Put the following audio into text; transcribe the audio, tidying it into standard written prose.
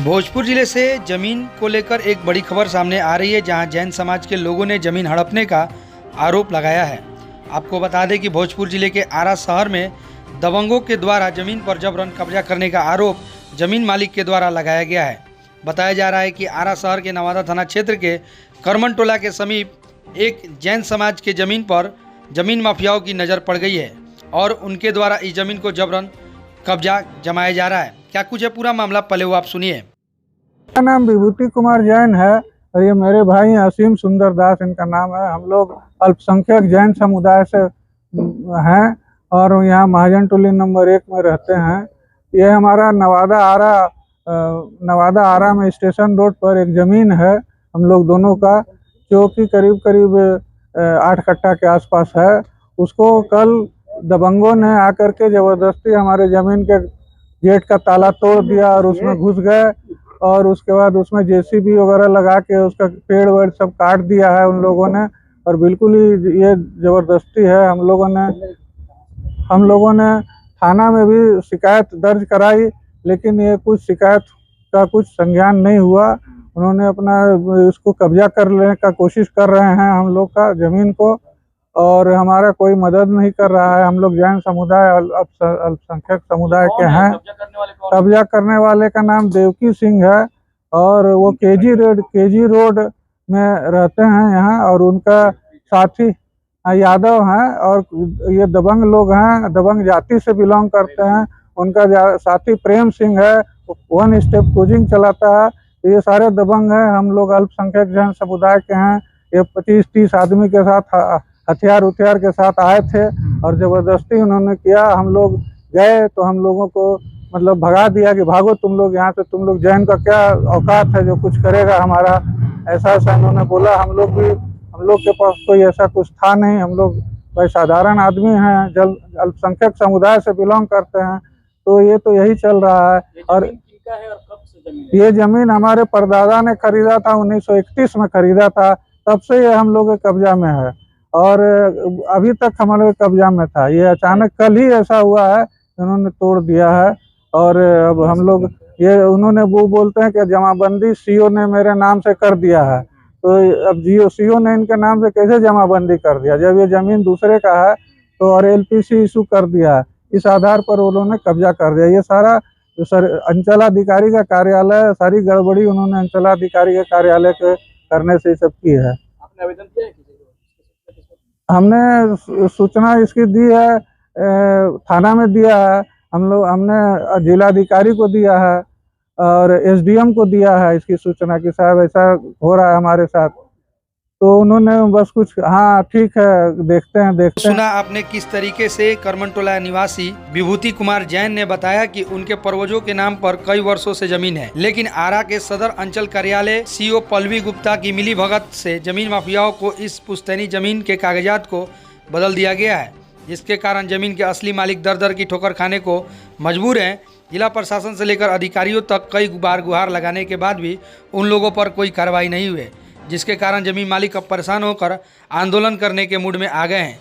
भोजपुर जिले से जमीन को लेकर एक बड़ी खबर सामने आ रही है, जहां जैन समाज के लोगों ने जमीन हड़पने का आरोप लगाया है। आपको बता दें कि भोजपुर जिले के आरा शहर में दबंगों के द्वारा जमीन पर जबरन कब्जा करने का आरोप जमीन मालिक के द्वारा लगाया गया है। बताया जा रहा है कि आरा शहर के नवादा थाना क्षेत्र के करमन टोला के समीप एक जैन समाज के जमीन पर जमीन माफियाओं की नज़र पड़ गई है और उनके द्वारा इस जमीन को जबरन कब्जा जमाया जा रहा है। क्या कुछ है पूरा मामला, पहले वो आप सुनिए। मेरा नाम विभूति कुमार जैन है और ये मेरे भाई असीम सुंदर दास इनका नाम है। हम लोग अल्पसंख्यक जैन समुदाय से हैं और यहाँ महाजन टोली नंबर 1 में रहते हैं। ये हमारा नवादा आरा में स्टेशन रोड पर एक ज़मीन है हम लोग दोनों का, जो कि करीब 8 कट्ठा के आसपास है। उसको कल दबंगों ने आकर के ज़बरदस्ती हमारे ज़मीन के गेट का ताला तोड़ दिया और उसमें घुस गए और उसके बाद उसमें जेसीबी वगैरह लगा के उसका पेड़ वेड़ सब काट दिया है उन लोगों ने। और बिल्कुल ही ये ज़बरदस्ती है। हम लोगों ने थाना में भी शिकायत दर्ज कराई, लेकिन ये कुछ शिकायत का कुछ संज्ञान नहीं हुआ। उन्होंने अपना इसको कब्जा कर लेने का कोशिश कर रहे हैं हम लोग का ज़मीन को, और हमारा कोई मदद नहीं कर रहा है। हम लोग जैन समुदाय अल्पसंख्यक समुदाय के हैं। कब्जा करने वाले का नाम देवकी सिंह है और वो केजी रोड में रहते हैं यहाँ, और उनका साथी यादव हैं और ये दबंग लोग हैं, दबंग जाति से बिलोंग करते हैं। उनका साथी प्रेम सिंह है, 1 स्टेप कोचिंग चलाता है। ये सारे दबंग हैं। हम लोग अल्पसंख्यक जैन समुदाय के हैं। ये 25-30 आदमी के साथ हथियार के साथ आए थे और ज़बरदस्ती उन्होंने किया। हम लोग गए तो हम लोगों को मतलब भगा दिया कि भागो तुम लोग यहाँ से, तुम लोग जैन का क्या औकात है जो कुछ करेगा हमारा, ऐसा उन्होंने बोला। हम लोग के पास कोई ऐसा कुछ था नहीं। हम लोग भाई साधारण आदमी हैं, अल्पसंख्यक समुदाय से बिलोंग करते हैं। तो यही चल रहा है। और ये ज़मीन हमारे परदादा ने खरीदा था, 1931 में खरीदा था। तब से ये हम लोग के कब्जा में है और अभी तक हमारे कब्जा में था। ये अचानक कल ही ऐसा हुआ है, उन्होंने तोड़ दिया है। और अब हम लोग उन्होंने वो बोलते हैं कि जमाबंदी सीओ ने मेरे नाम से कर दिया है। तो अब सीओ ने इनके नाम से कैसे जमाबंदी कर दिया जब ये ज़मीन दूसरे का है? तो और LPC इशू कर दिया है, इस आधार पर उन्होंने कब्जा कर दिया। ये सारा अंचलाधिकारी का कार्यालय, सारी गड़बड़ी उन्होंने अंचलाधिकारी के कार्यालय के करने से सब की है। आपने आवेदन किया है? हमने सूचना इसकी दी है, थाना में दिया है। हमने जिलाधिकारी को दिया है और SDM को दिया है इसकी सूचना कि साहब ऐसा हो रहा है हमारे साथ। तो उन्होंने बस कुछ हाँ ठीक है देखते हैं। सुना आपने किस तरीके से करमनटोला निवासी विभूति कुमार जैन ने बताया कि उनके पूर्वजों के नाम पर कई वर्षों से जमीन है, लेकिन आरा के सदर अंचल कार्यालय CO पल्लवी गुप्ता की मिलीभगत से जमीन माफियाओं को इस पुश्तैनी जमीन के कागजात को बदल दिया गया है, जिसके कारण जमीन के असली मालिक दर दर की ठोकर खाने को मजबूर हैं। जिला प्रशासन से लेकर अधिकारियों तक कई बार गुहार लगाने के बाद भी उन लोगों पर कोई कार्रवाई नहीं हुई, जिसके कारण जमीन मालिक अब परेशान होकर आंदोलन करने के मूड में आ गए हैं।